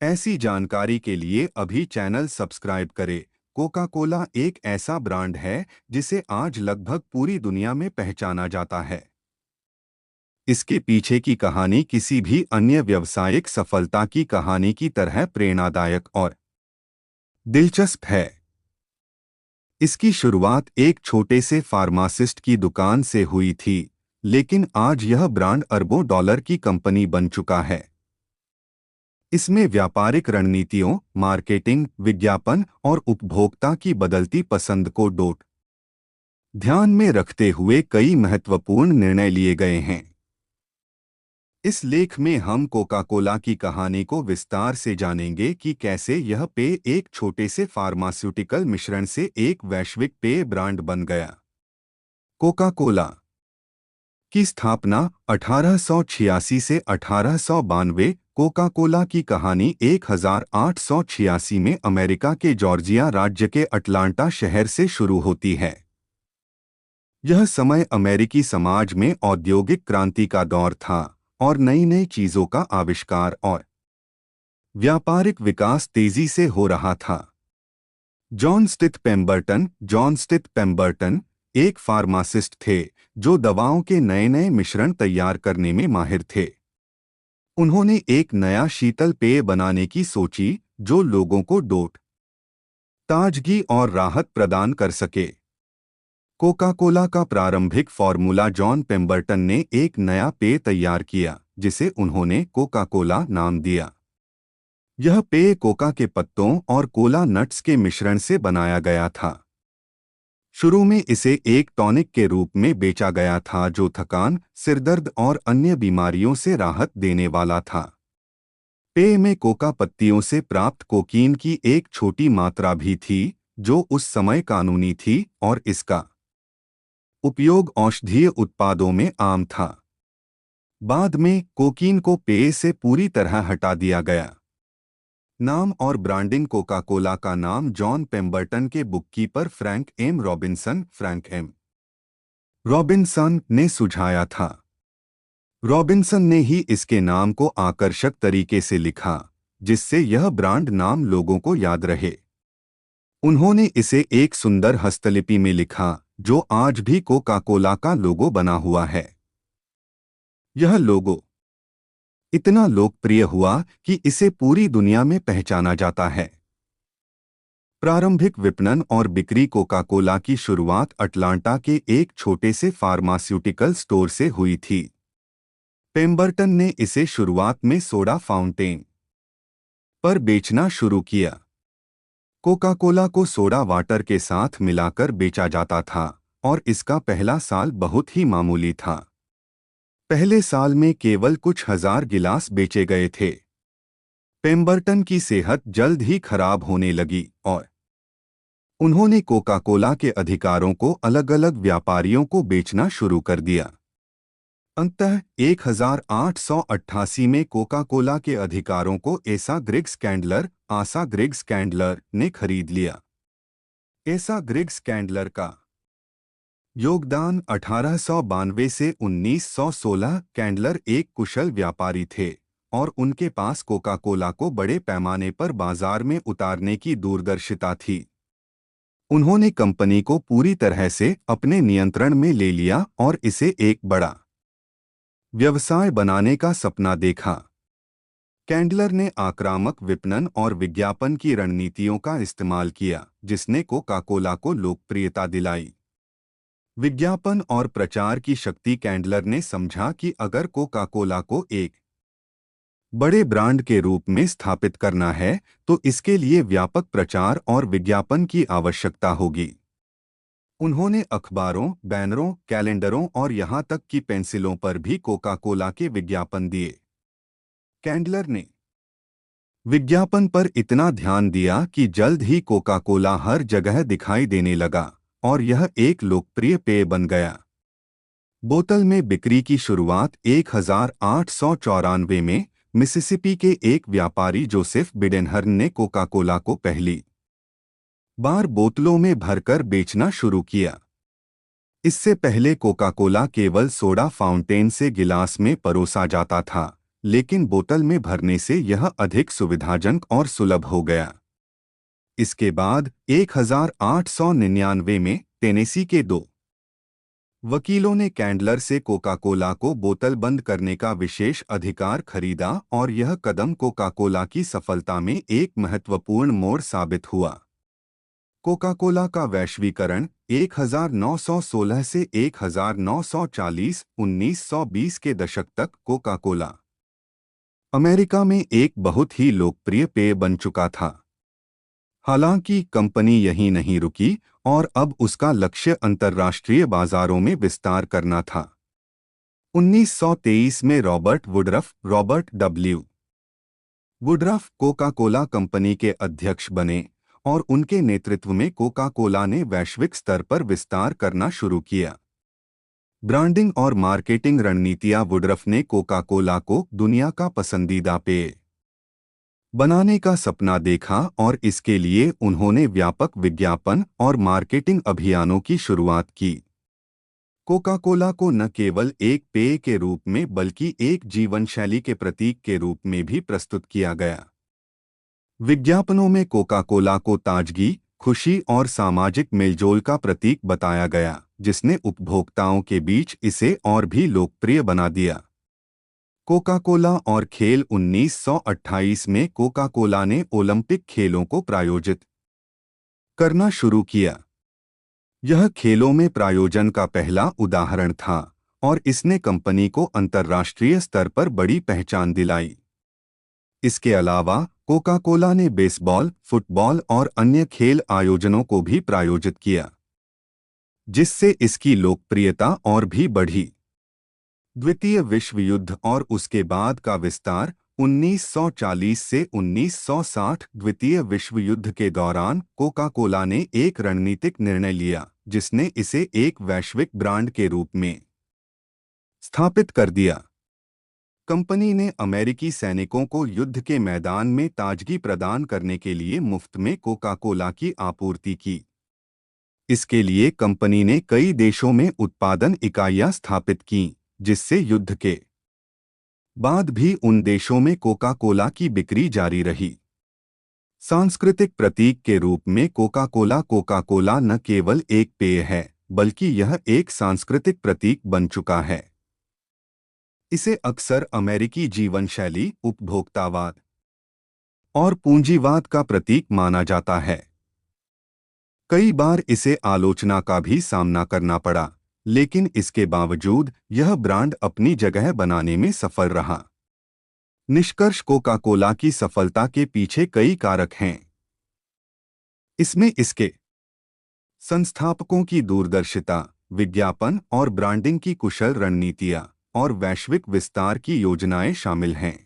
ऐसी जानकारी के लिए अभी चैनल सब्सक्राइब करें। कोका कोला एक ऐसा ब्रांड है जिसे आज लगभग पूरी दुनिया में पहचाना जाता है। इसके पीछे की कहानी किसी भी अन्य व्यावसायिक सफलता की कहानी की तरह प्रेरणादायक और दिलचस्प है। इसकी शुरुआत एक छोटे से फार्मासिस्ट की दुकान से हुई थी, लेकिन आज यह ब्रांड अरबों डॉलर की कंपनी बन चुका है। इसमें व्यापारिक रणनीतियों, मार्केटिंग, विज्ञापन और उपभोक्ता की बदलती पसंद को ध्यान में रखते हुए कई महत्वपूर्ण निर्णय लिए गए हैं। इस लेख में हम कोका कोला की कहानी को विस्तार से जानेंगे कि कैसे यह पेय एक छोटे से फार्मास्यूटिकल मिश्रण से एक वैश्विक पेय ब्रांड बन गया। कोका कोला की स्थापना 1886 से 1892। कोका कोला की कहानी 1886 में अमेरिका के जॉर्जिया राज्य के अटलांटा शहर से शुरू होती है। यह समय अमेरिकी समाज में औद्योगिक क्रांति का दौर था और नई नई चीजों का आविष्कार और व्यापारिक विकास तेजी से हो रहा था। जॉन स्टिथ पेम्बर्टन एक फार्मासिस्ट थे जो दवाओं के नए नए मिश्रण तैयार करने में माहिर थे। उन्होंने एक नया शीतल पेय बनाने की सोची जो लोगों को ताजगी और राहत प्रदान कर सके। कोका कोला का प्रारंभिक फॉर्मूला जॉन पेम्बर्टन ने एक नया पेय तैयार किया जिसे उन्होंने कोका कोला नाम दिया। यह पेय कोका के पत्तों और कोला नट्स के मिश्रण से बनाया गया था। शुरू में इसे एक टॉनिक के रूप में बेचा गया था जो थकान, सिरदर्द और अन्य बीमारियों से राहत देने वाला था। पेय में कोका पत्तियों से प्राप्त कोकीन की एक छोटी मात्रा भी थी जो उस समय कानूनी थी और इसका उपयोग औषधीय उत्पादों में आम था। बाद में कोकीन को पेय से पूरी तरह हटा दिया गया। नाम और ब्रांडिंग कोका कोला का नाम जॉन पेम्बर्टन के बुककीपर फ्रैंक एम रॉबिन्सन ने सुझाया था। रॉबिन्सन ने ही इसके नाम को आकर्षक तरीके से लिखा जिससे यह ब्रांड नाम लोगों को याद रहे। उन्होंने इसे एक सुंदर हस्तलिपि में लिखा जो आज भी कोका कोला का लोगो बना हुआ है। यह लोगो इतना लोकप्रिय हुआ कि इसे पूरी दुनिया में पहचाना जाता है। प्रारंभिक विपणन और बिक्री कोका कोला की शुरुआत अटलांटा के एक छोटे से फार्मास्यूटिकल स्टोर से हुई थी। पेम्बर्टन ने इसे शुरुआत में सोडा फाउंटेन पर बेचना शुरू किया। कोका कोला को सोडा वाटर के साथ मिलाकर बेचा जाता था और इसका पहला साल बहुत ही मामूली था। पहले साल में केवल कुछ हजार गिलास बेचे गए थे। पेम्बर्टन की सेहत जल्द ही खराब होने लगी और उन्होंने कोका कोला के अधिकारों को अलग अलग व्यापारियों को बेचना शुरू कर दिया। अंततः 1888 में कोका कोला के अधिकारों को आसा ग्रिग्स कैंडलर ने खरीद लिया। एसा ग्रिग्स कैंडलर का योगदान 1892 से 1916। कैंडलर एक कुशल व्यापारी थे और उनके पास कोका कोला को बड़े पैमाने पर बाजार में उतारने की दूरदर्शिता थी। उन्होंने कंपनी को पूरी तरह से अपने नियंत्रण में ले लिया और इसे एक बड़ा व्यवसाय बनाने का सपना देखा। कैंडलर ने आक्रामक विपणन और विज्ञापन की रणनीतियों का इस्तेमाल किया जिसने कोका कोला को लोकप्रियता दिलाई। विज्ञापन और प्रचार की शक्ति। कैंडलर ने समझा कि अगर कोका कोला को एक बड़े ब्रांड के रूप में स्थापित करना है तो इसके लिए व्यापक प्रचार और विज्ञापन की आवश्यकता होगी। उन्होंने अखबारों, बैनरों, कैलेंडरों और यहां तक कि पेंसिलों पर भी कोका कोला के विज्ञापन दिए। कैंडलर ने विज्ञापन पर इतना ध्यान दिया कि जल्द ही कोका कोला हर जगह दिखाई देने लगा और यह एक लोकप्रिय पेय बन गया। बोतल में बिक्री की शुरुआत 1894 में मिसिसिपी के एक व्यापारी जोसेफ बिडेनहर्न ने कोका कोला को पहली बार बोतलों में भरकर बेचना शुरू किया। इससे पहले कोका कोला केवल सोडा फाउंटेन से गिलास में परोसा जाता था, लेकिन बोतल में भरने से यह अधिक सुविधाजनक और सुलभ हो गया। इसके बाद 1899 में टेनेसी के दो वकीलों ने कैंडलर से कोका कोला को बोतल बंद करने का विशेष अधिकार खरीदा और यह कदम कोका कोला की सफलता में एक महत्वपूर्ण मोड़ साबित हुआ। कोका कोला का वैश्वीकरण 1916 से 1940 1920 के दशक तक कोका कोला अमेरिका में एक बहुत ही लोकप्रिय पेय बन चुका था। हालांकि कंपनी यहीं नहीं रुकी और अब उसका लक्ष्य अंतर्राष्ट्रीय बाजारों में विस्तार करना था। 1923 में Robert W Woodruff Coca Cola company के अध्यक्ष बने और उनके नेतृत्व में कोका कोला ने वैश्विक स्तर पर विस्तार करना शुरू किया। ब्रांडिंग और मार्केटिंग रणनीतियां वुडरफ ने कोका कोला को दुनिया का पसंदीदा पेय बनाने का सपना देखा और इसके लिए उन्होंने व्यापक विज्ञापन और मार्केटिंग अभियानों की शुरुआत की। कोका कोला को न केवल एक पेय के रूप में बल्कि एक जीवनशैली के प्रतीक के रूप में भी प्रस्तुत किया गया। विज्ञापनों में कोका कोला को ताजगी, खुशी और सामाजिक मेलजोल का प्रतीक बताया गया, जिसने उपभोक्ताओं के बीच इसे और भी लोकप्रिय बना दिया। कोका कोला और खेल 1928 में कोका कोला ने ओलंपिक खेलों को प्रायोजित करना शुरू किया। यह खेलों में प्रायोजन का पहला उदाहरण था और इसने कंपनी को अंतर्राष्ट्रीय स्तर पर बड़ी पहचान दिलाई। इसके अलावा कोका कोला ने बेसबॉल, फुटबॉल और अन्य खेल आयोजनों को भी प्रायोजित किया, जिससे इसकी लोकप्रियता और भी बढ़ी। द्वितीय विश्व युद्ध और उसके बाद का विस्तार 1940 से 1960 द्वितीय विश्व युद्ध के दौरान कोका कोला ने एक रणनीतिक निर्णय लिया, जिसने इसे एक वैश्विक ब्रांड के रूप में स्थापित कर दिया। कंपनी ने अमेरिकी सैनिकों को युद्ध के मैदान में ताजगी प्रदान करने के लिए मुफ्त में कोका कोला की आपूर्ति की। इसके लिए कंपनी ने कई देशों में उत्पादन इकाइयां स्थापित कीं, जिससे युद्ध के बाद भी उन देशों में कोका कोला की बिक्री जारी रही। सांस्कृतिक प्रतीक के रूप में कोका कोला न केवल एक पेय है, बल्कि यह एक सांस्कृतिक प्रतीक बन चुका है। इसे अक्सर अमेरिकी जीवनशैली, उपभोक्तावाद और पूंजीवाद का प्रतीक माना जाता है। कई बार इसे आलोचना का भी सामना करना पड़ा, लेकिन इसके बावजूद यह ब्रांड अपनी जगह बनाने में सफल रहा। निष्कर्ष, कोका कोला की सफलता के पीछे कई कारक हैं। इसमें इसके संस्थापकों की दूरदर्शिता, विज्ञापन और ब्रांडिंग की कुशल रणनीतियां और वैश्विक विस्तार की योजनाएं शामिल हैं।